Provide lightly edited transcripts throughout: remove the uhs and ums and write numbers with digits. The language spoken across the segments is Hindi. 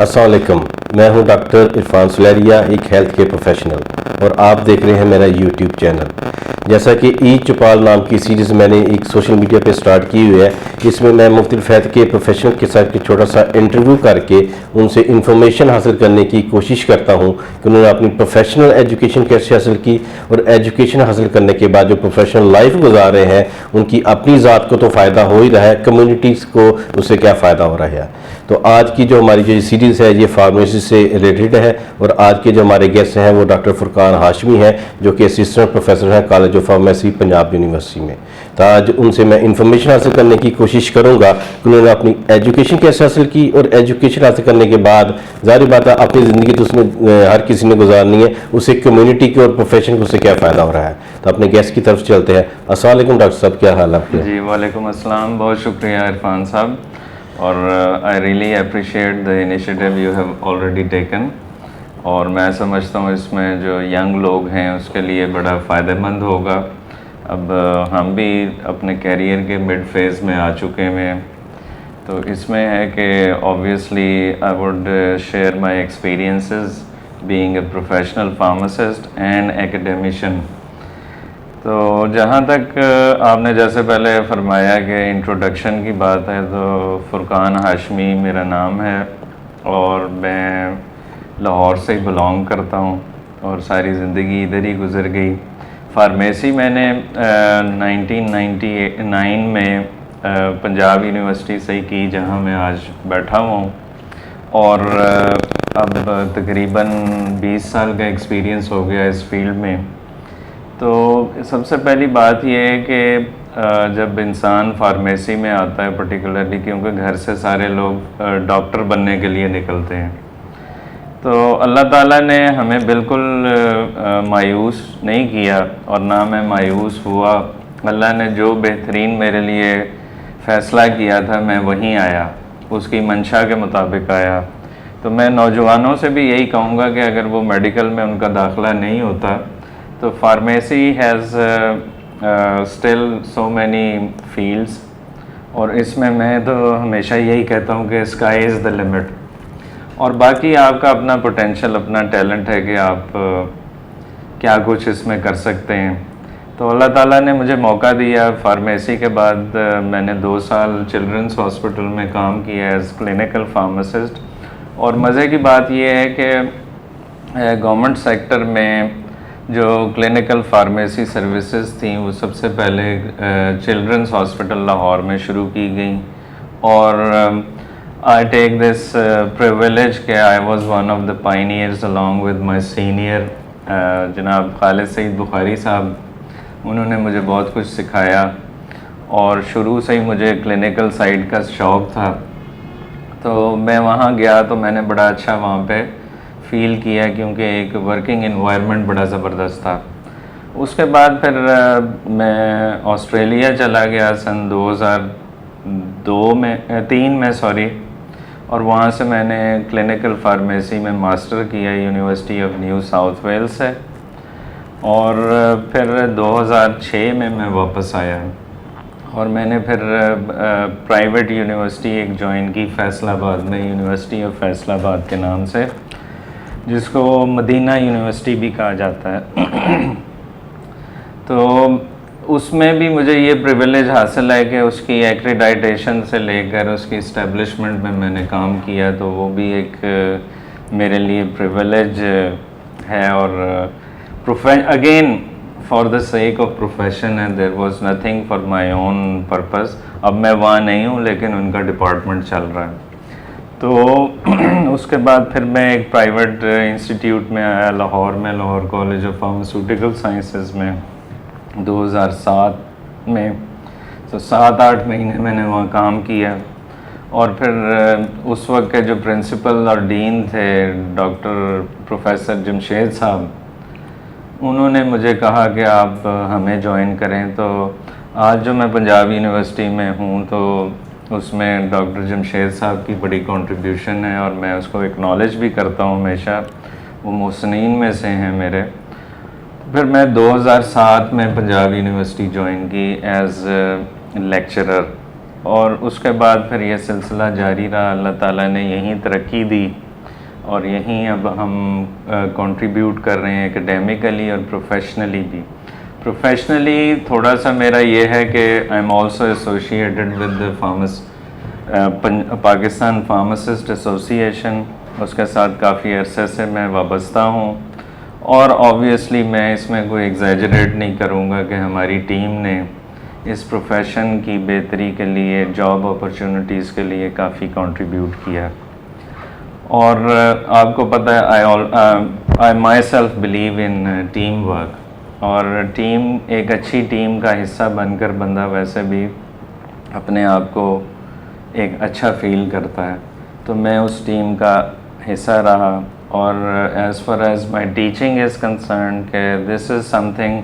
अस्सलाम वालेकुम। मैं हूं डॉक्टर इरफान सुलेरिया, एक हेल्थ केयर प्रोफेशनल, और आप देख रहे हैं मेरा यूट्यूब चैनल। जैसा कि ई चौपाल नाम की सीरीज़ मैंने एक सोशल मीडिया पे स्टार्ट की हुई है, इसमें मैं मुख्तलिफ हेल्थ केयर प्रोफेशनल के साथ एक छोटा सा इंटरव्यू करके उनसे इंफॉर्मेशन हासिल करने की कोशिश करता हूं कि उन्होंने अपनी प्रोफेशनल एजुकेशन कैसे हासिल की, और एजुकेशन हासिल करने के बाद जो प्रोफेशनल लाइफ गुजार रहे हैं उनकी अपनी ज़ात को तो फ़ायदा हो ही रहा है, कम्युनिटीज़ को उससे क्या फ़ायदा हो रहा है। तो आज की जो हमारी जो सीरीज़ है ये फार्मेसी से रिलेटेड है, और आज के जो हमारे गेस्ट हैं वो डॉक्टर फुरकान हाशमी हैं, जो कि असिस्टेंट प्रोफेसर हैं college of pharmacy Punjab university में। तो आज उनसे मैं इंफॉर्मेशन हासिल करने की कोशिश करूंगा कि उन्होंने अपनी एजुकेशन कैसे हासिल की, और एजुकेशन हासिल करने के बाद ज़ाहिर बात है अपनी ज़िंदगी तो उसमें हर किसी ने गुजारनी है, उससे कम्युनिटी के और प्रोफेशन को उससे क्या फ़ायदा हो रहा है। तो अपने गेस्ट की तरफ चलते हैं। अस्सलाम वालेकुम डॉक्टर साहब, क्या हाल है आपके? जी वालेकुम अस्सलाम, बहुत शुक्रिया इरफान साहब, और I really appreciate the initiative you have already taken. और मैं समझता हूँ इसमें जो यंग लोग हैं उसके लिए बड़ा फ़ायदेमंद होगा। अब हम भी अपने कैरियर के मिड फेज़ में आ चुके हैं, तो इसमें है कि obviously I would share my experiences being a professional pharmacist and academician. तो जहाँ तक आपने जैसे पहले फरमाया कि इंट्रोडक्शन की बात है, तो फुरकान हाशमी मेरा नाम है और मैं लाहौर से ही बिलोंग करता हूँ, और सारी ज़िंदगी इधर ही गुजर गई। फार्मेसी मैंने 1999 में पंजाब यूनिवर्सिटी से ही की, जहाँ मैं आज बैठा हुआ हूँ, और अब तकरीबन 20 साल का एक्सपीरियंस हो गया इस फील्ड में। तो सबसे पहली बात यह है कि जब इंसान फार्मेसी में आता है पर्टिकुलरली, क्योंकि घर से सारे लोग डॉक्टर बनने के लिए निकलते हैं, तो अल्लाह ताला ने हमें बिल्कुल मायूस नहीं किया, और ना मैं मायूस हुआ। अल्लाह ने जो बेहतरीन मेरे लिए फ़ैसला किया था मैं वहीं आया, उसकी मंशा के मुताबिक आया। तो मैं नौजवानों से भी यही कहूँगा कि अगर वो मेडिकल में उनका दाखिला नहीं होता, तो pharmacy has still so many fields, और इसमें मैं तो हमेशा यही कहता हूँ कि स्काई इज़ द लिमिट। और बाकी आपका अपना पोटेंशियल, अपना टैलेंट है कि आप क्या कुछ इसमें कर सकते हैं। तो अल्लाह ताला ने मुझे मौका दिया। फार्मेसी के बाद मैंने 2 साल चिल्ड्रंस हॉस्पिटल में काम किया एज क्लिनिकल फार्मासिस्ट। और मज़े की बात यह है कि गवर्नमेंट सेक्टर में जो क्लिनिकल फार्मेसी सर्विसेज थी वो सबसे पहले चिल्ड्रंस हॉस्पिटल लाहौर में शुरू की गई। और I take this privilege कि I was one of the pioneers along with my senior जनाब खालिद सईद बुखारी साहब। उन्होंने मुझे बहुत कुछ सिखाया, और शुरू से ही मुझे क्लिनिकल साइड का शौक़ था। तो मैं वहाँ गया तो मैंने बड़ा अच्छा वहाँ पे फील किया, क्योंकि एक वर्किंग एनवायरनमेंट बड़ा ज़बरदस्त था। उसके बाद फिर मैं ऑस्ट्रेलिया चला गया सन 2003 में सॉरी, और वहाँ से मैंने क्लिनिकल फार्मेसी में मास्टर किया university of New South Wales से। और फिर 2006 में मैं वापस आया, और मैंने फिर प्राइवेट यूनिवर्सिटी एक ज्वाइन की फैसलाबाद में, यूनिवर्सिटी ऑफ फैसलाबाद के नाम से, जिसको मदीना यूनिवर्सिटी भी कहा जाता है। तो उसमें भी मुझे ये प्रिविलेज हासिल है कि उसकी एक्रेडिटेशन से लेकर उसकी इस्टेब्लिशमेंट में मैंने काम किया, तो वो भी एक मेरे लिए प्रिविलेज है। और again for the sake of profession and there was nothing for my own purpose. अब मैं वहाँ नहीं हूँ, लेकिन उनका डिपार्टमेंट चल रहा है। तो उसके बाद फिर मैं एक प्राइवेट इंस्टीट्यूट में आया लाहौर में, Lahore college of pharmaceutical sciences में 2007 में। तो 7-8 महीने मैंने वहाँ काम किया, और फिर उस वक्त के जो प्रिंसिपल और डीन थे डॉक्टर प्रोफेसर जमशेद साहब, उन्होंने मुझे कहा कि आप हमें ज्वाइन करें। तो आज जो मैं पंजाब यूनिवर्सिटी में हूँ, तो उसमें डॉक्टर जमशेद साहब की बड़ी कंट्रीब्यूशन है, और मैं उसको एक्नॉलेज भी करता हूँ हमेशा। वो मुहसनीन में से हैं मेरे। फिर मैं 2007 में पंजाब यूनिवर्सिटी ज्वाइन की एज लेक्चरर, और उसके बाद फिर यह सिलसिला जारी रहा। अल्लाह ताला ने यहीं तरक्की दी, और यहीं अब हम कंट्रीब्यूट कर रहे हैं एकेडमिकली और प्रोफेशनली भी। प्रोफेशनली थोड़ा सा मेरा ये है कि I am also associated with Pakistan pharmacist association, उसके साथ काफ़ी अरसे से मैं वाबस्ता हूँ। और ऑब्वियसली मैं इसमें कोई एग्जैजरेट नहीं करूँगा कि हमारी टीम ने इस प्रोफेशन की बेहतरी के लिए, जॉब अपॉर्चुनिटीज़ के लिए काफ़ी कंट्रीब्यूट किया। और आपको पता है I myself believe in team work, और टीम, एक अच्छी टीम का हिस्सा बनकर बंदा वैसे भी अपने आप को एक अच्छा फील करता है। तो मैं उस टीम का हिस्सा रहा। और as far as my teaching is concern के this is something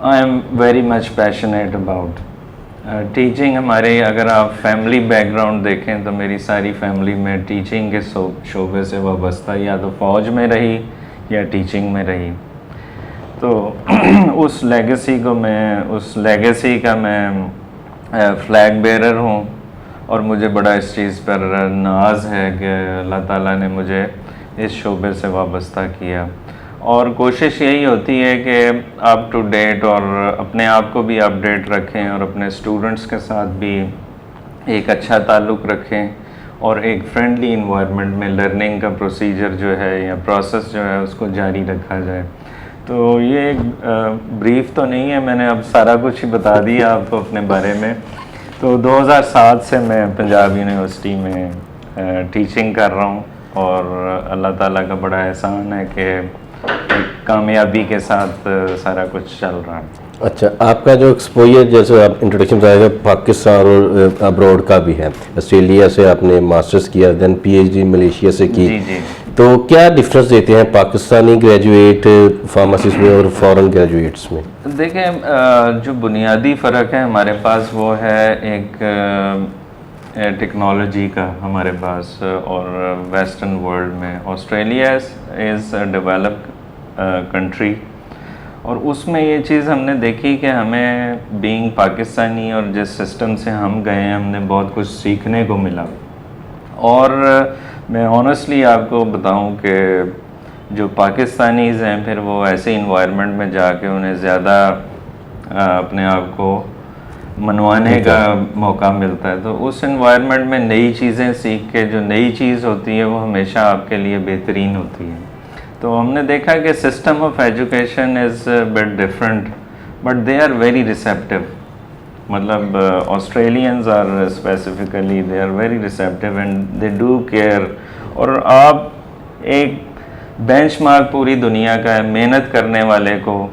I am very much passionate about. Teaching हमारे, अगर आप फैमिली बैकग्राउंड देखें तो मेरी सारी फैमिली में टीचिंग के शोबे से वाबस्ता, या तो फ़ौज में रही या टीचिंग में रही। तो उस लेगेसी का मैं फ्लैग बेरर हूँ। और मुझे बड़ा इस चीज़ पर नाज है कि अल्लाह ताला ने मुझे इस शोबे से वाबस्ता किया। और कोशिश यही होती है कि अप टू डेट और अपने आप को भी अपडेट रखें और अपने स्टूडेंट्स के साथ भी एक अच्छा ताल्लुक़ रखें और एक फ्रेंडली इन्वायरमेंट में लर्निंग का प्रोसीजर जो है या प्रोसेस जो है उसको जारी रखा जाए। तो ये एक ब्रीफ तो नहीं है, मैंने अब सारा कुछ ही बता दिया आपको अपने बारे में। तो 2007 से मैं पंजाब यूनिवर्सिटी में टीचिंग कर रहा हूँ और अल्लाह ताला का बड़ा एहसान है कि कामयाबी के साथ सारा कुछ चल रहा है। अच्छा, आपका जो एक्सपोजर, जैसे आप इंट्रोडक्शन बताएगा, पाकिस्तान और अब्रॉड का भी है। ऑस्ट्रेलिया से आपने मास्टर्स किया, देन पीएचडी मलेशिया से की। जी जी। तो क्या डिफरेंस देते हैं पाकिस्तानी ग्रेजुएट फार्मासिस्ट में और फॉरेन ग्रेजुएट्स में? देखें, जो बुनियादी फ़र्क है हमारे पास वो है एक टेक्नोलॉजी का हमारे पास, और वेस्टर्न वर्ल्ड में ऑस्ट्रेलिया इज़ डेवलप्ड कंट्री, और उसमें ये चीज़ हमने देखी कि हमें बीइंग पाकिस्तानी और जिस सिस्टम से हम गए हैं, हमने बहुत कुछ सीखने को मिला। और मैं ऑनेस्टली आपको बताऊं कि जो पाकिस्तानीज़ हैं फिर वो ऐसे इन्वायरमेंट में जाके उन्हें ज़्यादा अपने आप को मनवाने का मौका मिलता है। तो उस इन्वायरमेंट में नई चीज़ें सीख के, जो नई चीज़ होती है वो हमेशा आपके लिए बेहतरीन होती है। तो हमने देखा कि system of education is bit different but they are very receptive. मतलब Australians are specifically they are very receptive and they do care. और आप एक बेंचमार्क पूरी दुनिया का है, मेहनत करने वाले को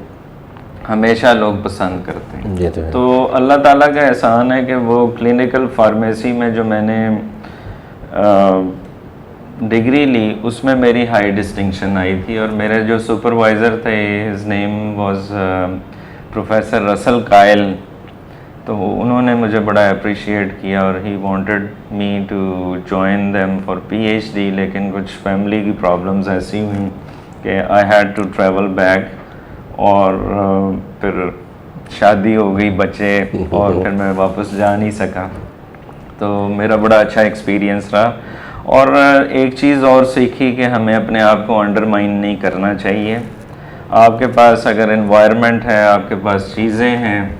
हमेशा लोग पसंद करते हैं। तो अल्लाह ताला का एहसान है कि वो क्लिनिकल फार्मेसी में जो मैंने डिग्री ली उसमें मेरी हाई डिस्टिंक्शन आई थी। और मेरे जो सुपरवाइज़र थे, his name was professor Russell Kyle, तो उन्होंने मुझे बड़ा अप्रिशिएट किया और he wanted me to join them for PhD. लेकिन कुछ फैमिली की प्रॉब्लम्स ऐसी हुई कि I had to travel back, और फिर शादी हो गई, बच्चे, और फिर मैं वापस जा नहीं सका। तो मेरा बड़ा अच्छा एक्सपीरियंस रहा। और एक चीज़ और सीखी कि हमें अपने आप को अंडरमाइन नहीं करना चाहिए। आपके पास अगर एनवायरनमेंट है, आपके पास चीज़ें हैं,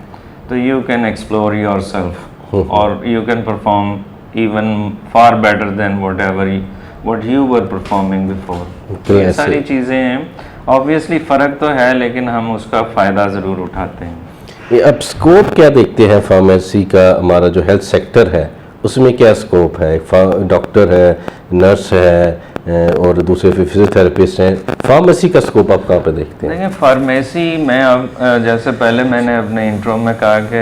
तो you can explore yourself और you can perform even far better than what you were performing before. ये सारी चीज़ें हैं। ऑब्वियसली फ़र्क तो है, लेकिन हम उसका फ़ायदा ज़रूर उठाते हैं। अब स्कोप क्या देखते हैं फार्मेसी का? हमारा जो हेल्थ सेक्टर है उसमें क्या स्कोप है? डॉक्टर है, नर्स है और दूसरे फिजियोथेरेपिस्ट हैं। फार्मेसी का स्कोप आप कहाँ पे देखते हैं? देखिए, फार्मेसी में अब जैसे पहले मैंने अपने इंट्रो में कहा कि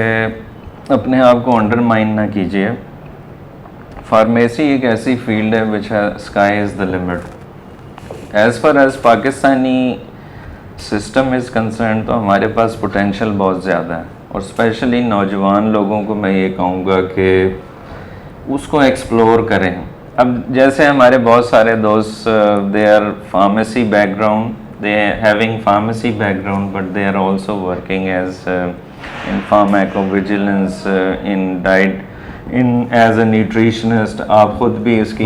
अपने आप को अंडरमाइन ना कीजिए। फार्मेसी एक ऐसी फील्ड है which sky is the limit. As far as Pakistani system is concern, तो हमारे पास पोटेंशियल बहुत ज़्यादा है। और स्पेशली नौजवान लोगों को मैं ये कहूँगा कि उसको एक्सप्लोर करें। अब जैसे हमारे बहुत सारे दोस्त they are pharmacy background, they having pharmacy background, but they are also working as in pharmacovigilance, in diet, in as a nutritionist. आप खुद भी उसकी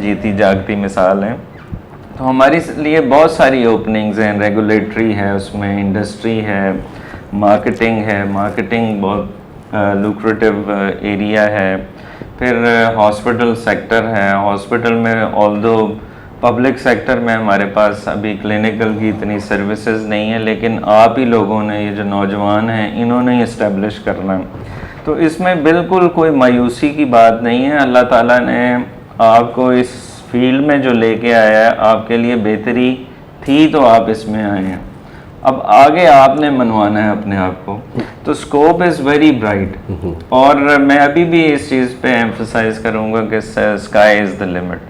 जीती जागती मिसाल हैं। तो हमारे लिए बहुत सारी ओपनिंग्स हैं, रेगुलेटरी है, उसमें इंडस्ट्री है, मार्केटिंग बहुत लुक्रेटिव एरिया है, फिर हॉस्पिटल सेक्टर है। हॉस्पिटल में ऑल्दो पब्लिक सेक्टर में हमारे पास अभी क्लिनिकल की इतनी सर्विसेज नहीं है, लेकिन आप ही लोगों ने, ये जो नौजवान हैं, इन्होंने इस्टेब्लिश करना है। तो इसमें बिल्कुल कोई मायूसी की बात नहीं है। अल्लाह ताला ने आपको इस फील्ड में जो लेके आया है, आपके लिए बेहतरी थी तो आप इसमें आए हैं। अब आगे आपने मनवाना है अपने आप को, तो स्कोप इज़ वेरी ब्राइट। और मैं अभी भी इस चीज़ पे एम्फसाइज करूँगा कि स्काई इज़ द लिमिट।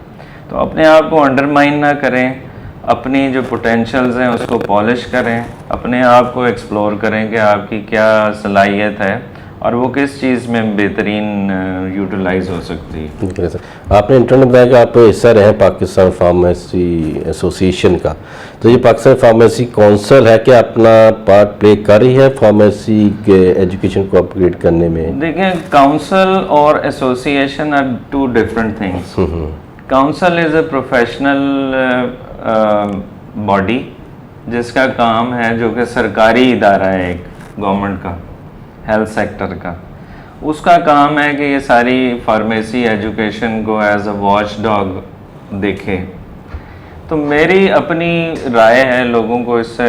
तो अपने आप को अंडरमाइन ना करें, अपनी जो पोटेंशियल्स हैं उसको पॉलिश करें, अपने आप को एक्सप्लोर करें कि आपकी क्या सलाहियत है और वो किस चीज़ में बेहतरीन यूटिलाइज हो सकती है। ठीक है सर। आपने इंटरव्यू में बताया कि आप हिस्सा रहे हैं पाकिस्तान फार्मेसी एसोसिएशन का, तो ये पाकिस्तान फार्मेसी काउंसिल है क्या अपना पार्ट प्ले कर रही है फार्मेसी के एजुकेशन को अपग्रेड करने में? देखिए, काउंसिल और association are two different things. Council is a professional body जिसका काम है, जो कि सरकारी इदारा है एक गवर्नमेंट का, हेल्थ सेक्टर का। उसका काम है कि ये सारी फार्मेसी एजुकेशन को एज अ वॉच डॉग देखे। तो मेरी अपनी राय है, लोगों को इससे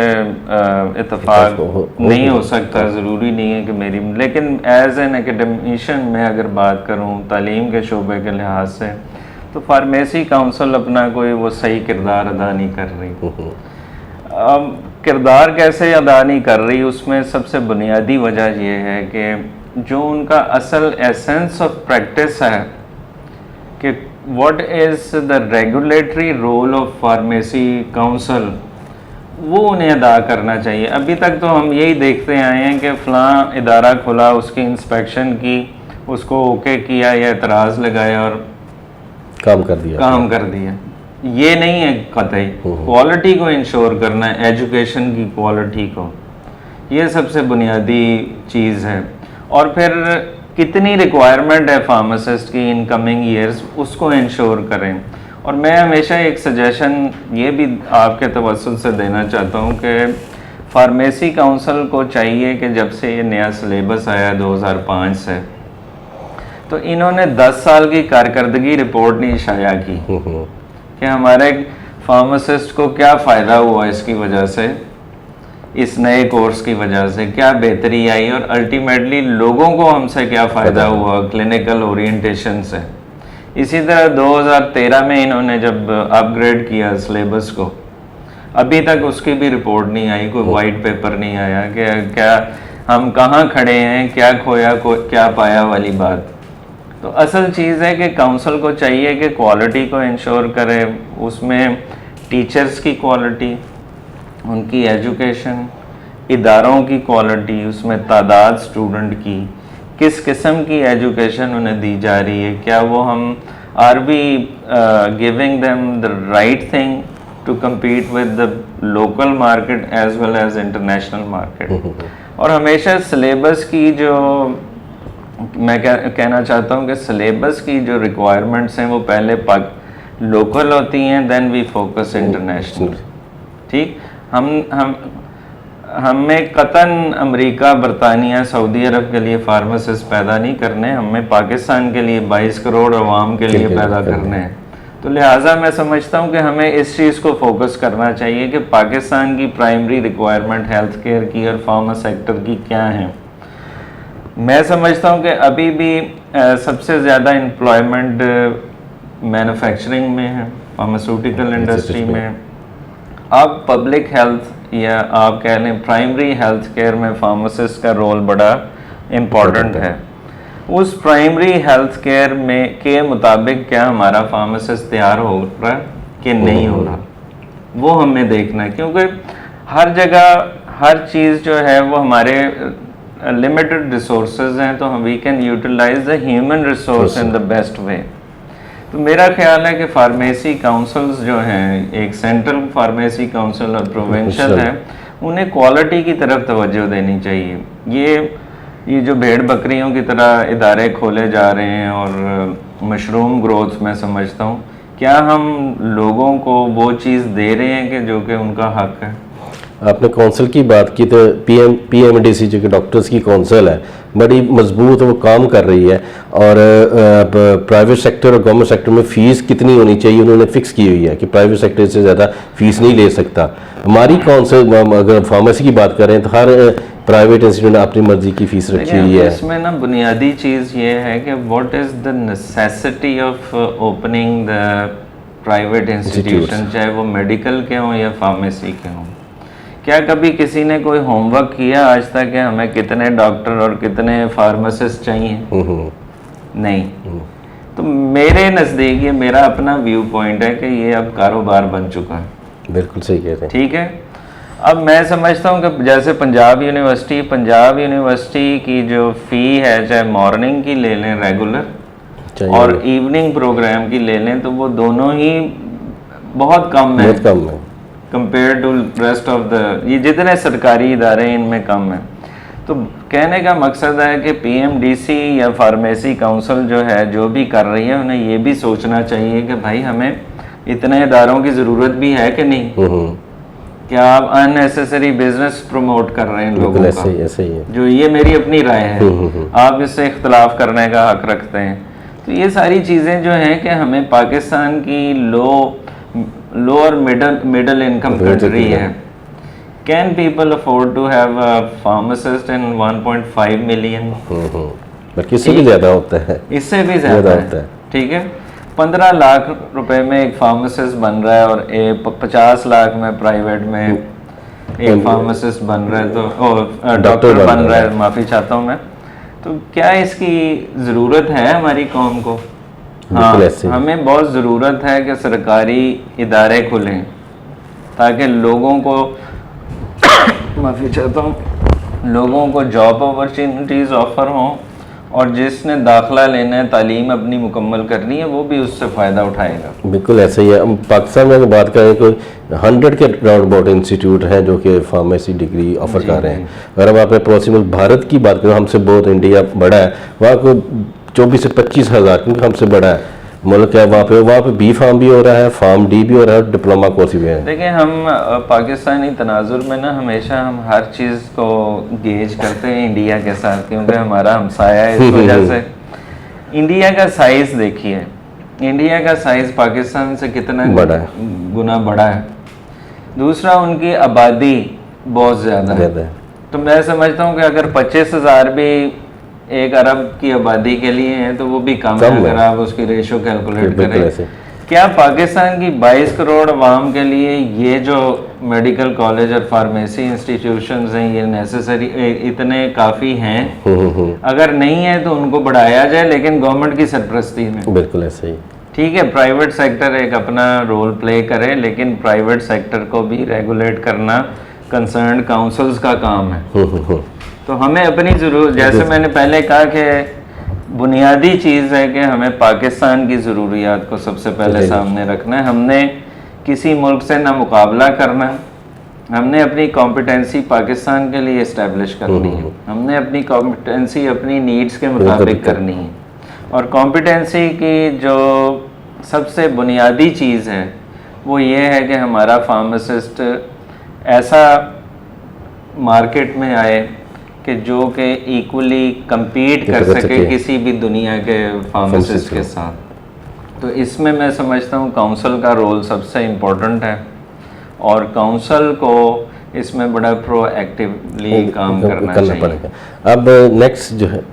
इत्तेफाक नहीं हो सकता, ज़रूरी नहीं है कि मेरी, लेकिन एज एन एकेडमिशियन मैं अगर बात करूं तालीम के शोबे के लिहाज से, तो फार्मेसी काउंसिल अपना कोई वो सही किरदार अदा नहीं कर रही। किरदार कैसे अदा नहीं कर रही, उसमें सबसे बुनियादी वजह यह है कि जो उनका असल एसेंस ऑफ प्रैक्टिस है कि what is the regulatory role of pharmacy council, वो उन्हें अदा करना चाहिए। अभी तक तो हम यही देखते आए हैं कि फ़लाँ इदारा खुला, उसकी इंस्पेक्शन की, उसको ओके किया या एतराज़ लगाया और काम कर दिया। ये नहीं है कतई। क्वालिटी को इंश्योर करना है, एजुकेशन की क्वालिटी को, ये सबसे बुनियादी चीज़ है। और फिर कितनी रिक्वायरमेंट है फार्मासिस्ट की इन कमिंग ईयर्स, उसको इंश्योर करें। और मैं हमेशा एक सजेशन ये भी आपके तवज्जुह से देना चाहता हूँ कि फार्मेसी काउंसिल को चाहिए कि जब से ये नया सिलेबस आया 2005 से, तो इन्होंने 10 साल की कारकर्दगी रिपोर्ट नहीं शाया की कि हमारे फार्मासिस्ट को क्या फ़ायदा हुआ इसकी वजह से, इस नए कोर्स की वजह से क्या बेहतरी आई, और अल्टीमेटली लोगों को हमसे क्या फ़ायदा हुआ क्लिनिकल ओरिएंटेशन से। इसी तरह 2013 में इन्होंने जब अपग्रेड किया सिलेबस को, अभी तक उसकी भी रिपोर्ट नहीं आई, कोई वाइट पेपर नहीं आया कि क्या हम कहाँ खड़े हैं, क्या खोया क्या पाया वाली बात। तो असल चीज़ है कि काउंसिल को चाहिए कि क्वालिटी को इंश्योर करे, उसमें टीचर्स की क्वालिटी, उनकी एजुकेशन, इदारों की क्वालिटी, उसमें तादाद स्टूडेंट की, किस किस्म की एजुकेशन उन्हें दी जा रही है, क्या वो हम are we giving them the right thing to compete with the local market as well as international market। और हमेशा सिलेबस की जो मैं कहना चाहता हूँ कि सिलेबस की जो रिक्वायरमेंट्स हैं वो पहले लोकल होती हैं, देन वी फोकस इंटरनेशनल। ठीक, हमें कतन अमेरिका, बरतानिया, सऊदी अरब के लिए फार्मासिस्ट पैदा नहीं करने, हमें पाकिस्तान के लिए 22 करोड़ अवाम के लिए पैदा करने हैं। तो लिहाजा मैं समझता हूँ कि हमें इस चीज़ को फोकस करना चाहिए कि पाकिस्तान की प्राइमरी रिक्वायरमेंट हेल्थ केयर की और फार्मा सेक्टर की क्या है। मैं समझता हूँ कि अभी भी सबसे ज़्यादा एम्प्लॉयमेंट मैन्युफैक्चरिंग में है, फार्मास्यूटिकल इंडस्ट्री में। अब पब्लिक हेल्थ या आप कह लें प्राइमरी हेल्थ केयर में फार्मासिस्ट का रोल बड़ा इम्पॉर्टेंट है। उस प्राइमरी हेल्थ केयर में के मुताबिक क्या हमारा फार्मासिस्ट तैयार हो रहा है कि नहीं हो रहा, वो हमें देखना है। क्योंकि हर जगह हर चीज़ जो है वो हमारे लिमिटेड रिसोर्सेज हैं, तो we can utilize the human resource in the best way. तो मेरा ख्याल है कि फार्मेसी काउंसिल्स जो हैं, एक सेंट्रल फार्मेसी काउंसिल और प्रोविंशियल है, उन्हें क्वालिटी की तरफ तवज्जो देनी चाहिए। ये जो भेड़ बकरियों की तरह इदारे खोले जा रहे हैं और मशरूम ग्रोथ मैं समझता हूँ, क्या हम लोगों को वो चीज़ दे रहे हैं कि जो कि उनका हक है? आपने काउंसिल की बात की तो पीएमडीसी जो कि डॉक्टर्स की काउंसिल है, बड़ी मजबूत वो काम कर रही है। और प्राइवेट सेक्टर और गवर्नमेंट सेक्टर में फ़ीस कितनी होनी चाहिए उन्होंने फिक्स की हुई है कि प्राइवेट सेक्टर से ज़्यादा फीस नहीं ले सकता। हमारी काउंसिल, अगर फार्मेसी की बात करें तो हर प्राइवेट इंस्टीट्यूट ने अपनी मर्जी की फ़ीस रखी देखिए, हुई है। इसमें ना बुनियादी चीज़ ये है कि what is the necessity of opening the private institution, चाहे वो मेडिकल के हों या फार्मेसी के हों। क्या कभी किसी ने कोई होमवर्क किया आज तक कि हमें कितने डॉक्टर और कितने फार्मासिस्ट चाहिए? नहीं। तो मेरे नज़दीक, ये मेरा अपना व्यू पॉइंट है कि ये अब कारोबार बन चुका है। बिल्कुल सही कह रहे हैं। ठीक है। अब मैं समझता हूँ कि जैसे पंजाब यूनिवर्सिटी की जो फ़ी है, चाहे मॉर्निंग की ले लें रेगुलर चाहिए और इवनिंग प्रोग्राम की ले लें, तो वो दोनों ही बहुत कम है बहुत कम है। Compare to rest of the, ये जितने सरकारी इदारे हैं इनमें कम है। तो कहने का मकसद है कि पीएमडीसी या फार्मेसी काउंसिल जो है, जो भी कर रही है, उन्हें ये भी सोचना चाहिए कि भाई हमें इतने इदारों की ज़रूरत भी है कि नहीं। क्या आप अननेसेसरी बिजनेस प्रमोट कर रहे हैं लोगों बिल्कुल का? ऐसे ही है। जो ये मेरी अपनी राय है, आप इससे इख्तलाफ करने का हक रखते हैं। तो ये सारी चीज़ें जो हैं कि हमें, पाकिस्तान की लो और मिडल इनकम कंट्री है। Can people afford to have a pharmacist in 1.5 million? बल्कि इससे भी ज़्यादा होता है। इससे भी ज़्यादा होता है। ठीक है। 15 लाख रुपए में एक फार्मासिस्ट बन रहा है और 50 लाख में प्राइवेट में एक फार्मासिस्ट बन रहा है, तो डॉक्टर बन रहा है, माफ़ी चाहता हूँ मैं। तो क्या इसकी ज़रूरत है हमारी कौम को? हाँ, हमें बहुत ज़रूरत है कि सरकारी इदारे खुलें ताकि लोगों को माफ़ी चाहता हूँ, लोगों को जॉब अपॉर्चुनिटीज़ ऑफ़र हों, और जिसने दाखिला लेना है, तालीम अपनी मुकम्मल करनी है, वो भी उससे फ़ायदा उठाएगा। बिल्कुल ऐसा ही है। हम पाकिस्तान में अगर बात करें कोई 100 के राउंड अबाउट इंस्टीट्यूट हैं जो कि फार्मेसी डिग्री ऑफर कर रहे हैं। अगर हम अपने पड़ोसी मुल्क भारत की बात करें, हमसे बहुत इंडिया बड़ा है, वहाँ को 24 से 25 हज़ार, क्योंकि हमसे बड़ा है मुल्क है, वहाँ पे बी फार्म भी हो रहा है, फार्म डी भी हो रहा है, डिप्लोमा कोर्स भी है। देखिए, हम पाकिस्तानी तनाजुर में ना हमेशा हम हर चीज़ को गेज करते हैं इंडिया के साथ, क्योंकि हमारा हमसाया है। इस वजह से इंडिया का साइज़ देखिए, इंडिया का साइज़ पाकिस्तान से कितना बड़ा है, गुना बड़ा है। दूसरा, उनकी आबादी बहुत ज़्यादा है। तो मैं समझता हूँ कि अगर 25,000 भी 1 अरब की आबादी के लिए है तो वो भी कम है, अगर आप उसकी रेशो कैलकुलेट करें। क्या पाकिस्तान की 22 करोड़ आवाम के लिए ये जो मेडिकल कॉलेज और फार्मेसी इंस्टीट्यूशंस हैं, ये नेसेसरी, इतने काफ़ी हैं? अगर नहीं है तो उनको बढ़ाया जाए, लेकिन गवर्नमेंट की सरपरस्ती में। बिल्कुल ऐसे ही। ठीक है, प्राइवेट सेक्टर एक अपना रोल प्ले करे, लेकिन प्राइवेट सेक्टर को भी रेगुलेट करना कंसर्न काउंसिल्स का काम है। तो हमें अपनी ज़रूरत, जैसे मैंने पहले कहा कि बुनियादी चीज़ है कि हमें पाकिस्तान की ज़रूरियात को सबसे पहले सामने रखना है। हमने किसी मुल्क से ना मुकाबला करना, हमने अपनी कॉम्पिटेंसी पाकिस्तान के लिए इस्टेब्लिश करनी है। हमने अपनी कॉम्पिटेंसी अपनी नीड्स के मुताबिक करनी है। और कॉम्पिटेंसी की जो सबसे बुनियादी चीज़ है वो ये है कि हमारा फार्मासिस्ट ऐसा मार्केट में आए कि जो कि इक्वली compete कर सके किसी भी दुनिया के फार्मासिस्ट के साथ। तो इसमें मैं समझता हूँ काउंसिल का रोल सबसे इम्पोर्टेंट है, और काउंसिल को इसमें बड़ा प्रोएक्टिवली काम करना चाहिए। अब नेक्स्ट जो है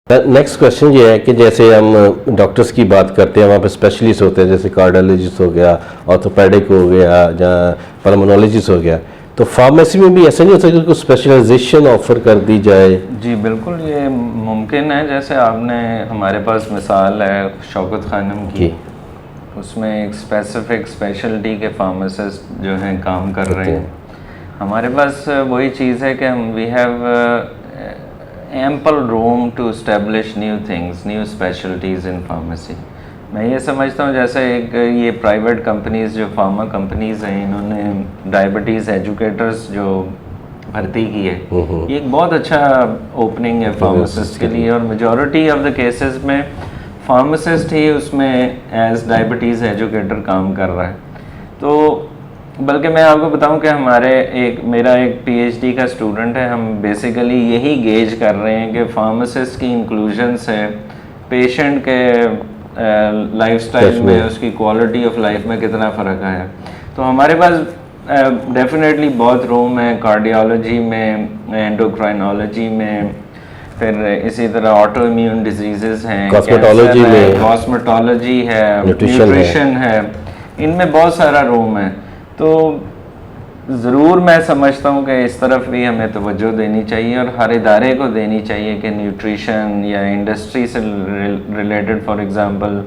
नेक्स्ट क्वेश्चन ये है कि जैसे हम डॉक्टर्स की बात करते हैं, वहाँ पे स्पेशलिस्ट होते हैं, जैसे कार्डियोलॉजिस्ट हो गया, ऑर्थोपेडिक हो गया, या पल्मोनोलॉजिस्ट हो गया, तो फार्मेसी में भी ऐसा नहीं हो सकता कि कुछ स्पेशलाइजेशन ऑफर कर दी जाए? जी बिल्कुल, ये मुमकिन है। जैसे आपने, हमारे पास मिसाल है शौकत खानम की, उसमें एक स्पेसिफिक स्पेशलिटी के फार्मासिस्ट जो हैं काम कर रहे हैं। हमारे पास वही चीज़ है कि हम we have ample room to establish new things, new specialities in pharmacy. मैं ये समझता हूँ जैसे एक ये प्राइवेट कंपनीज़ जो फार्मा कंपनीज़ हैं, इन्होंने डायबिटीज़ एजुकेटर्स जो भर्ती की है, ये एक बहुत अच्छा ओपनिंग है फार्मासिस्ट के लिए, और मेजॉरिटी ऑफ द केसेस में फार्मासिस्ट ही उसमें एज डायबिटीज़ एजुकेटर काम कर रहा है। तो बल्कि मैं आपको बताऊं कि मेरा एक पीएचडी का स्टूडेंट है, हम बेसिकली यही गेज कर रहे हैं कि फार्मासिस्ट की इंक्लूजन से पेशेंट के लाइफस्टाइल में, उसकी क्वालिटी ऑफ लाइफ में कितना फ़र्क आया। तो हमारे पास डेफिनेटली बहुत रूम है कार्डियोलॉजी में, एंडोक्राइनोलॉजी में, फिर इसी तरह ऑटो इम्यून डिजीज़ हैं, कॉस्मेटोलॉजी में, कॉस्मेटोलॉजी है, न्यूट्रिशन है, इनमें बहुत सारा रूम है। तो ज़रूर मैं समझता हूँ कि इस तरफ भी हमें तवज्जो देनी चाहिए, और हर इदारे को देनी चाहिए कि न्यूट्रिशन या इंडस्ट्री से related, for example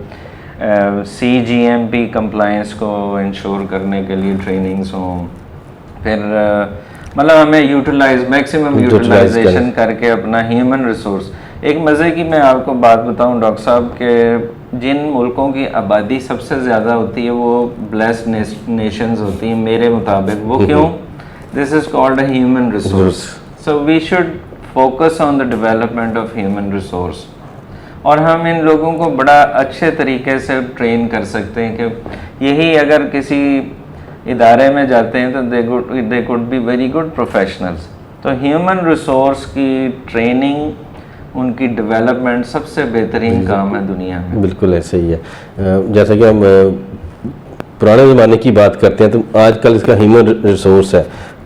CGMP compliance को इंश्योर करने के लिए ट्रेनिंग्स हों। फिर मतलब हमें मैक्सिमम यूटिलाइजेशन करके अपना ह्यूमन रिसोर्स। एक मज़े की मैं आपको बात बताऊं डॉक्टर साहब के, जिन मुल्कों की आबादी सबसे ज़्यादा होती है वो ब्लेस्ड नेशंस होती हैं मेरे मुताबिक। वो क्यों? This is called a human resource. So we should focus on the development of human resource, और हम इन लोगों को बड़ा अच्छे तरीके से ट्रेन कर सकते हैं कि यही अगर किसी इदारे में जाते हैं तो they could be very good professionals. तो ह्यूमन रिसोर्स की ट्रेनिंग, उनकी डेवलपमेंट सबसे बेहतरीन काम है दुनिया में। बिल्कुल ऐसे ही है। जैसा कि हम पुराने ज़माने की बात करते हैं तो आजकल इसका ह्यूमन रिसोर्स है।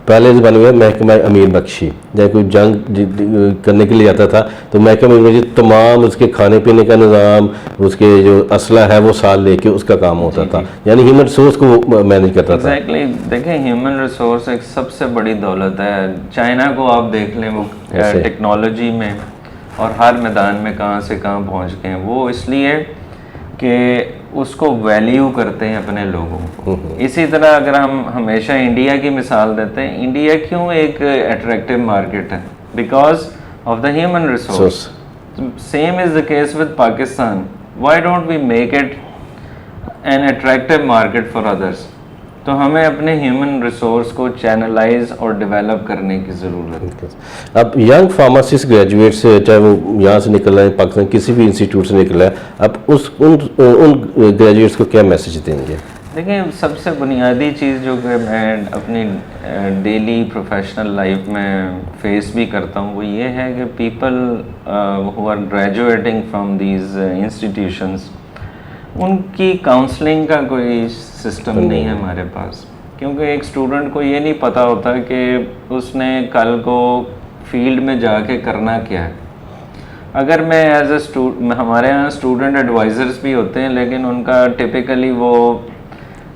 पहले ज़माने में महकमा अमीर बख्शी जब कोई जंग करने के लिए जाता था तो महकमा अमीर बख्शी तमाम उसके खाने पीने का निज़ाम, उसके जो असला है वो साल लेके उसका काम होता था, यानी ह्यूमन रिसोर्स को वो मैनेज करता था। एग्जैक्टली। देखें, ह्यूमन रिसोर्स एक सबसे बड़ी दौलत है। चाइना को आप देख लें, वो टेक्नोलॉजी में और हर मैदान में कहाँ से कहाँ पहुँच गए हैं। वो इसलिए कि उसको वैल्यू करते हैं अपने लोगों को। इसी तरह अगर हम हमेशा इंडिया की मिसाल देते हैं, इंडिया क्यों एक अट्रैक्टिव मार्केट है? Because of the human resource. Same is the case with Pakistan. Why don't we make it an attractive market for others? तो हमें अपने ह्यूमन रिसोर्स को चैनलाइज और डेवलप करने की ज़रूरत है। अब यंग फार्मासिस्ट ग्रेजुएट्स, चाहे वो यहाँ से निकल रहे हैं, पाकिस्तान किसी भी इंस्टीट्यूट से निकला है, अब उन ग्रेजुएट्स को क्या मैसेज देंगे? देखिए, सबसे बुनियादी चीज़ जो कि मैं अपनी डेली प्रोफेशनल लाइफ में फेस भी करता हूँ वो ये है कि people who are graduating from these institutions, उनकी काउंसलिंग का कोई सिस्टम नहीं है हमारे पास। क्योंकि एक स्टूडेंट को ये नहीं पता होता कि उसने कल को फील्ड में जाके करना क्या है। अगर मैं एज ए हमारे यहाँ स्टूडेंट एडवाइज़र्स भी होते हैं, लेकिन उनका टिपिकली वो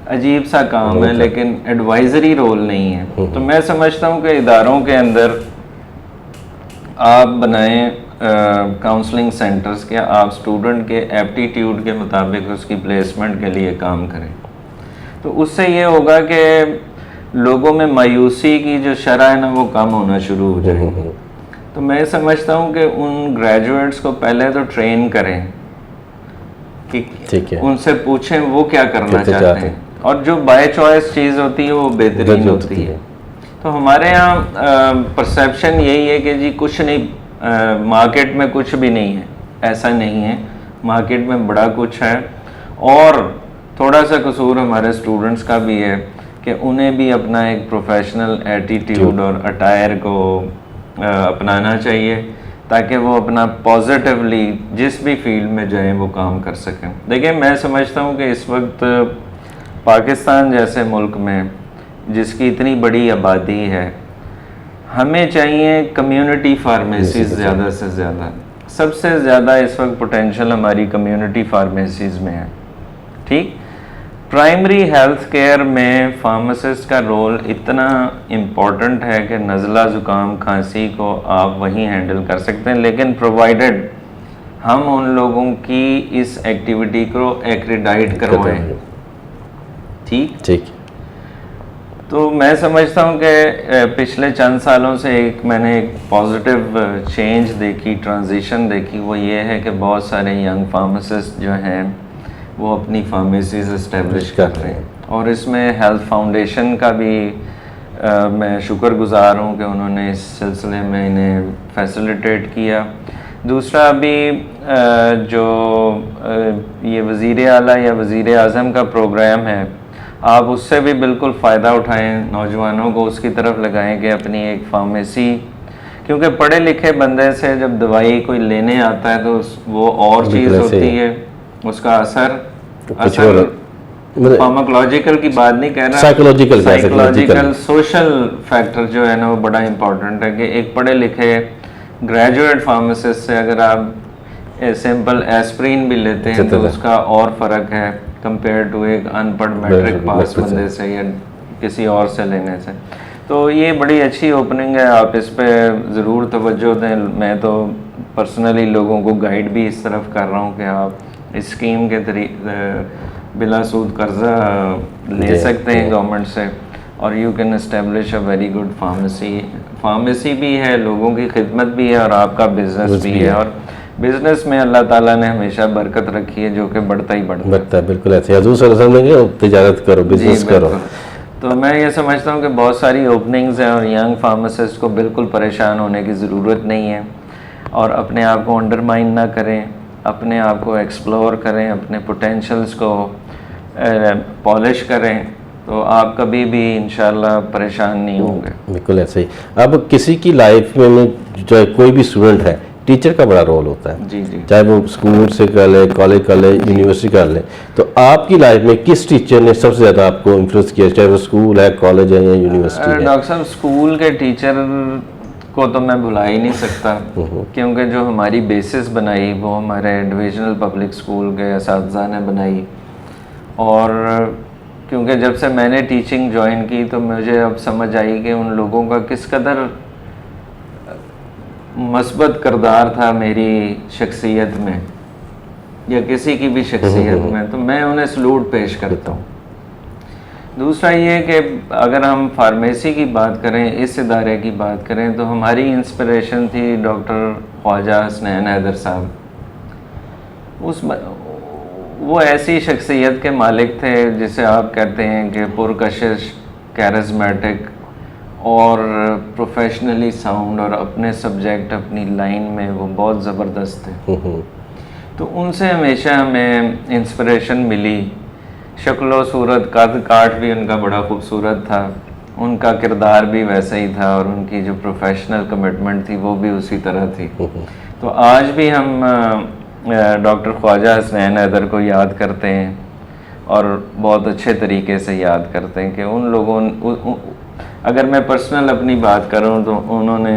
अजीब सा काम है, लेकिन एडवाइज़री रोल नहीं है। तो मैं समझता हूँ कि इदारों के अंदर आप बनाएं काउंसलिंग सेंटर्स के, आप स्टूडेंट के एप्टीट्यूड के मुताबिक उसकी प्लेसमेंट के लिए काम करें। तो उससे ये होगा कि लोगों में मायूसी की जो शरह है ना वो कम होना शुरू हो जाएगी। तो मैं समझता हूँ कि उन ग्रेजुएट्स को पहले तो ट्रेन करें कि उनसे पूछें वो क्या करना चाहते हैं, और जो बाय चॉइस चीज़ होती है वो बेहतरीन होती है। तो हमारे यहाँ परसेप्शन यही है कि जी कुछ नहीं, मार्केट में कुछ भी नहीं है। ऐसा नहीं है, मार्केट में बड़ा कुछ है, और थोड़ा सा कसूर हमारे स्टूडेंट्स का भी है कि उन्हें भी अपना एक प्रोफेशनल एटीट्यूड और अटायर को अपनाना चाहिए, ताकि वो अपना पॉजिटिवली जिस भी फील्ड में जाएं वो काम कर सकें। देखिए, मैं समझता हूँ कि इस वक्त पाकिस्तान जैसे मुल्क में जिसकी इतनी बड़ी आबादी है, हमें चाहिए कम्युनिटी फार्मेसीज ज़्यादा से ज़्यादा। सबसे ज़्यादा इस वक्त पोटेंशियल हमारी कम्युनिटी फार्मेसीज़ में है। ठीक, प्राइमरी हेल्थ केयर में फार्मासिस्ट का रोल इतना इम्पॉर्टेंट है कि नज़ला ज़ुकाम खांसी को आप वहीं हैंडल कर सकते हैं, लेकिन प्रोवाइडेड हम उन लोगों की इस एक्टिविटी को एक्रेडिट करवाएं। ठीक ठीक। तो मैं समझता हूँ कि पिछले चंद सालों से मैंने एक पॉजिटिव चेंज देखी, ट्रांजिशन देखी। वो ये है कि बहुत सारे यंग फार्मासिस्ट जो हैं वो अपनी फार्मेसीज इस्टेब्लिश कर रहे हैं, और इसमें हेल्थ फाउंडेशन का भी मैं शुक्रगुजार हूँ कि उन्होंने इस सिलसिले में इन्हें फैसिलिटेट किया। दूसरा अभी जो ये वज़ीर आला या वज़ीर आज़म का प्रोग्राम है, आप उससे भी बिल्कुल फ़ायदा उठाएं, नौजवानों को उसकी तरफ लगाएं कि अपनी एक फार्मेसी, क्योंकि पढ़े लिखे बंदे से जब दवाई कोई लेने आता है तो वो और चीज़ होती है, उसका असर फार्माकोलॉजिकल की बात नहीं कह रहा, साइकोलॉजिकल सोशल फैक्टर जो है ना वो बड़ा इम्पोर्टेंट है। कि एक पढ़े लिखे ग्रेजुएट फार्मासिस्ट से अगर आप सिंपल एस्प्रिन भी लेते हैं तो उसका और फ़र्क है कंपेयर टू एक अनपढ़ मैट्रिक पास बंदे से या किसी और से लेने से। तो ये बड़ी अच्छी ओपनिंग है, आप इस पे ज़रूर तवज्जो दें। मैं तो पर्सनली लोगों को गाइड भी इस तरफ कर रहा हूँ कि आप इस स्कीम के बिला सूद कर्जा ले सकते हैं गवर्नमेंट से, और you can establish a very good pharmacy भी है, लोगों की खिदमत भी है और आपका बिजनेस भी है। और बिजनेस में अल्लाह ताला ने हमेशा बरकत रखी है जो कि बढ़ता ही बढ़ता है। बिल्कुल ऐसे हजूर सल्लल्लाहु अलैहि वसल्लम ने तिजारत करो, बिजनेस करो। तो मैं ये समझता हूँ कि बहुत सारी ओपनिंग्स हैं और यंग फार्मासिस्ट को बिल्कुल परेशान होने की ज़रूरत नहीं है, और अपने आप को अंडरमाइन ना करें, अपने आप को एक्सप्लोर करें, अपने पोटेंशियल्स को पॉलिश करें, तो आप कभी भी इंशाल्लाह परेशान नहीं होंगे। बिल्कुल ऐसे ही। अब किसी की लाइफ में जो कोई भी स्टूडेंट है, टीचर का बड़ा रोल होता है। जी जी। चाहे वो स्कूल से कर ले, कॉलेज कर ले, यूनिवर्सिटी कर ले, तो आपकी लाइफ में किस टीचर ने सबसे ज़्यादा आपको इन्फ्लुएंस किया, चाहे वो स्कूल है, कॉलेज है या यूनिवर्सिटी है? डॉक्टर साहब, स्कूल के टीचर को तो मैं भुला ही नहीं सकता, क्योंकि जो हमारी बेसिस बनाई वो हमारे डिविजनल पब्लिक स्कूल के असातिज़ा ने बनाई। और क्योंकि जब से मैंने टीचिंग ज्वाइन की तो मुझे अब समझ आई कि उन लोगों का किस कदर मस्बत किरदार था मेरी शख्सियत में या किसी की भी शख्सियत में, तो मैं उन्हें सलूट पेश करता हूँ। दूसरा ये कि अगर हम फार्मेसी की बात करें, इस इदारे की बात करें, तो हमारी इंस्पिरेशन थी डॉक्टर ख्वाजा हसनैन हैदर साहब। वो ऐसी शख्सियत के मालिक थे जिसे आप कहते हैं कि पुरकशिश, कैरिस्मेटिक और प्रोफेशनली साउंड, और अपने सब्जेक्ट, अपनी लाइन में वो बहुत ज़बरदस्त थे। तो उनसे हमेशा हमें इंस्पिरेशन मिली। शक्ल सूरत, कद काठ भी उनका बड़ा खूबसूरत था, उनका किरदार भी वैसा ही था, और उनकी जो प्रोफेशनल कमिटमेंट थी वो भी उसी तरह थी। तो आज भी हम डॉक्टर ख्वाजा हसनैन हैदर को याद करते हैं, और बहुत अच्छे तरीके से याद करते हैं कि उन लोगों, अगर मैं पर्सनल अपनी बात करूं तो उन्होंने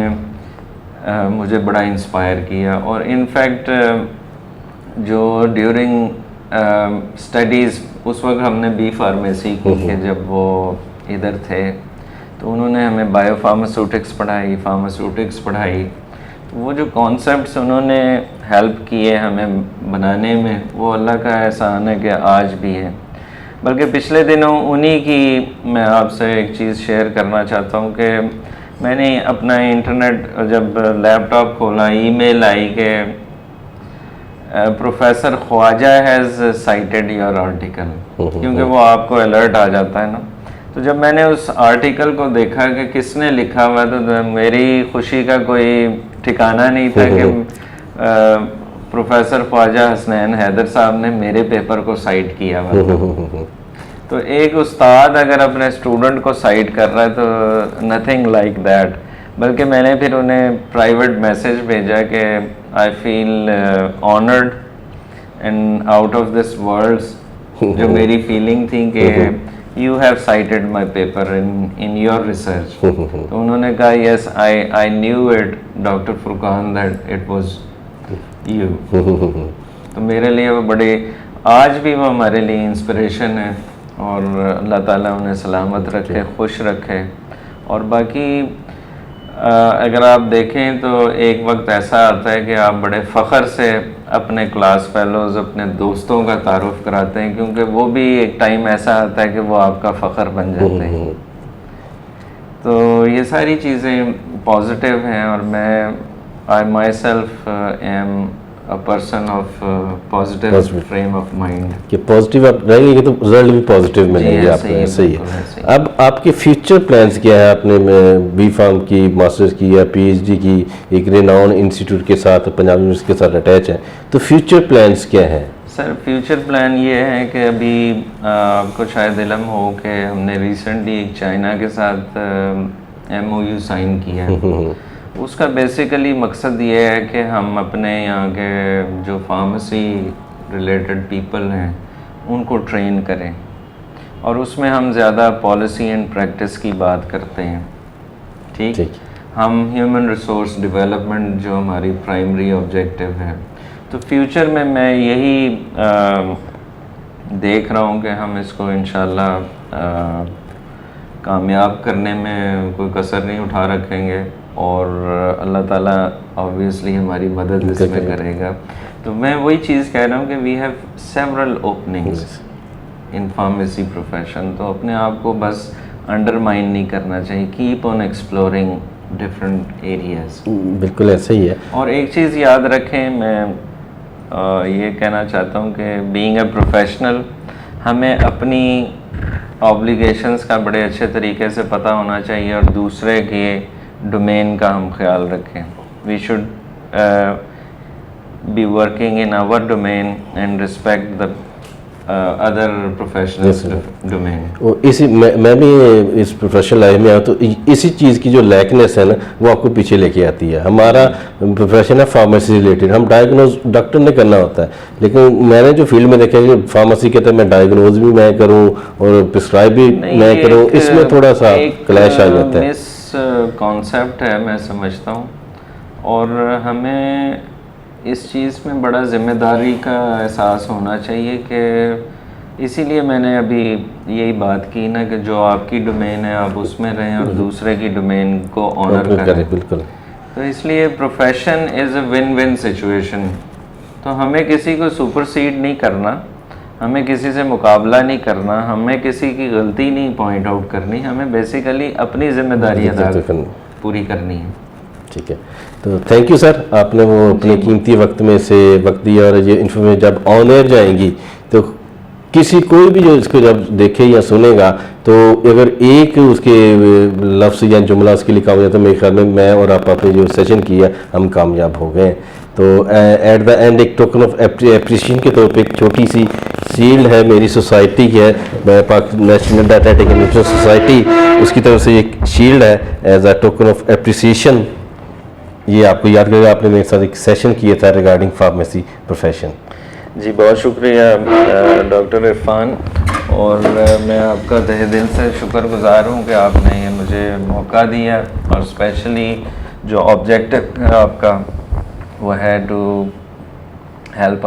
मुझे बड़ा इंस्पायर किया। और इनफैक्ट जो ड्यूरिंग स्टडीज़, उस वक्त हमने बी फार्मेसी की कि जब वो इधर थे, तो उन्होंने हमें बायोफार्मास्यूटिक्स पढ़ाई, फार्मास्यूटिक्स पढ़ाई। तो वो जो कॉन्सेप्ट्स उन्होंने हेल्प किए हमें बनाने में, वो अल्लाह का एहसान है कि आज भी है। बल्कि पिछले दिनों उन्हीं की मैं आपसे एक चीज़ शेयर करना चाहता हूँ कि मैंने अपना इंटरनेट जब लैपटॉप खोला, ईमेल आई कि professor Khwaja has cited your article, क्योंकि वो आपको अलर्ट आ जाता है ना। तो जब मैंने उस आर्टिकल को देखा कि किसने लिखा हुआ, तो मेरी खुशी का कोई ठिकाना नहीं था कि प्रोफेसर ख्वाजा हसनैन हैदर साहब ने मेरे पेपर को साइट किया हुआ था। तो एक उस्ताद अगर अपने स्टूडेंट को साइट कर रहा है तो नथिंग लाइक दैट। बल्कि मैंने फिर उन्हें प्राइवेट मैसेज भेजा कि I feel honoured and out of this world. जो मेरी फीलिंग थी कि you have cited my paper in your research. तो उन्होंने कहा yes, I knew it doctor Furqan that it was you. तो मेरे लिए वो बड़े, आज भी वो हमारे लिए इंस्पिरेशन है, और अल्लाह ताला उन्हें सलामत रखे, खुश रखे। और बाकी अगर आप देखें तो एक वक्त ऐसा आता है कि आप बड़े फ़ख्र से अपने क्लास फेलोज़, अपने दोस्तों का तारुफ़ कराते हैं, क्योंकि वो भी एक टाइम ऐसा आता है कि वो आपका फ़ख्र बन जाते हैं। तो ये सारी चीज़ें पॉजिटिव हैं, और मैं I myself am a person of positive frame of mind. कि पॉजिटिव आप रहेंगे तो रिजल्ट भी पॉजिटिव मिलेंगे आपको। सही है। अब आपके फ्यूचर प्लान्स क्या है? आपने बी फार्म की, मास्टर्स की या पीएचडी की, एक रेनाउंड इंस्टीट्यूट के साथ, पंजाब यूनिवर्सिटी के साथ अटैच है, तो फ्यूचर प्लान्स क्या हैं? सर फ्यूचर प्लान ये है कि अभी आपको शायद इल्म हो कि हमने रिसेंटली एक चाइना के साथ MOU साइन किया है। उसका बेसिकली मकसद ये है कि हम अपने यहाँ के जो फार्मेसी रिलेटेड पीपल हैं उनको ट्रेन करें, और उसमें हम ज़्यादा पॉलिसी एंड प्रैक्टिस की बात करते हैं। ठीक, हम ह्यूमन रिसोर्स डेवलपमेंट जो हमारी प्राइमरी ऑब्जेक्टिव है, तो फ्यूचर में मैं यही देख रहा हूँ कि हम इसको इंशाल्लाह कामयाब करने में कोई कसर नहीं उठा रखेंगे, और अल्लाह ताला ऑब्वियसली हमारी मदद इसमें करेगा। तो मैं वही चीज़ कह रहा हूँ कि we have several openings in pharmacy profession, तो अपने आप को बस अंडरमाइन नहीं करना चाहिए, keep on exploring different areas. बिल्कुल ऐसा ही है। और एक चीज़ याद रखें, मैं ये कहना चाहता हूँ कि बीइंग अ प्रोफेशनल हमें अपनी ऑब्लिगेशंस का बड़े अच्छे तरीके से पता होना चाहिए, और दूसरे के डोमेन का हम ख्याल रखें। We should be working in our domain and respect the other professionals domain. इसी मैं भी इस प्रोफेशनल लाइफ में आया, तो इसी चीज़ की जो लैकनेस है ना, वो आपको पीछे लेके आती है। हमारा प्रोफेशन है फार्मेसी रिलेटेड, हम डायग्नोज डॉक्टर ने करना होता है, लेकिन मैंने जो फील्ड में देखा है कि फार्मेसी कहते हैं मैं डायग्नोज भी मैं करूं और प्रिस्क्राइब भी मैं करूं, इसमें थोड़ा सा क्लैश आ जाता है। मिस कॉन्सेप्ट है, मैं समझता हूँ, और हमें इस चीज़ में बड़ा ज़िम्मेदारी का एहसास होना चाहिए कि इसीलिए मैंने अभी यही बात की ना कि जो आपकी डोमेन है आप उसमें रहें और दूसरे की डोमेन को ऑनर करें। बिल्कुल। तो इसलिए profession is a win win situation. तो हमें किसी को सुपरसीड नहीं करना, हमें किसी से मुकाबला नहीं करना, हमें किसी की गलती नहीं पॉइंट आउट करनी, हमें बेसिकली अपनी जिम्मेदारी अदा पूरी करनी है। ठीक है, तो थैंक यू सर, आपने वो अपने कीमती वक्त में से वक्त दिया, और ये इन्फॉर्मेशन जब ऑन एयर जाएंगी तो किसी कोई भी जो इसको जब देखे या सुनेगा, तो अगर एक उसके लफ्ज़ या जुमला उसके लिखा हो जाए, तो मेरे ख्याल में मैं और आपने जो सेशन किया हम कामयाब हो गए। तो एट द एंड एक टोकन ऑफ एप्रिसिएशन के तौर पे एक छोटी सी शील्ड है मेरी सोसाइटी की है, national dietetic and nutrition society, उसकी तरफ से एक शील्ड है as a token of appreciation. ये आपको याद करेगा, आपने मेरे साथ एक सेशन किया था रिगार्डिंग फार्मेसी प्रोफेशन। जी बहुत शुक्रिया डॉक्टर इरफान, और मैं आपका तहे दिल से शुक्रगुजार हूँ कि आपने ये मुझे मौका दिया, और स्पेशली जो ऑब्जेक्टिव है आपका वो है टू हेल्प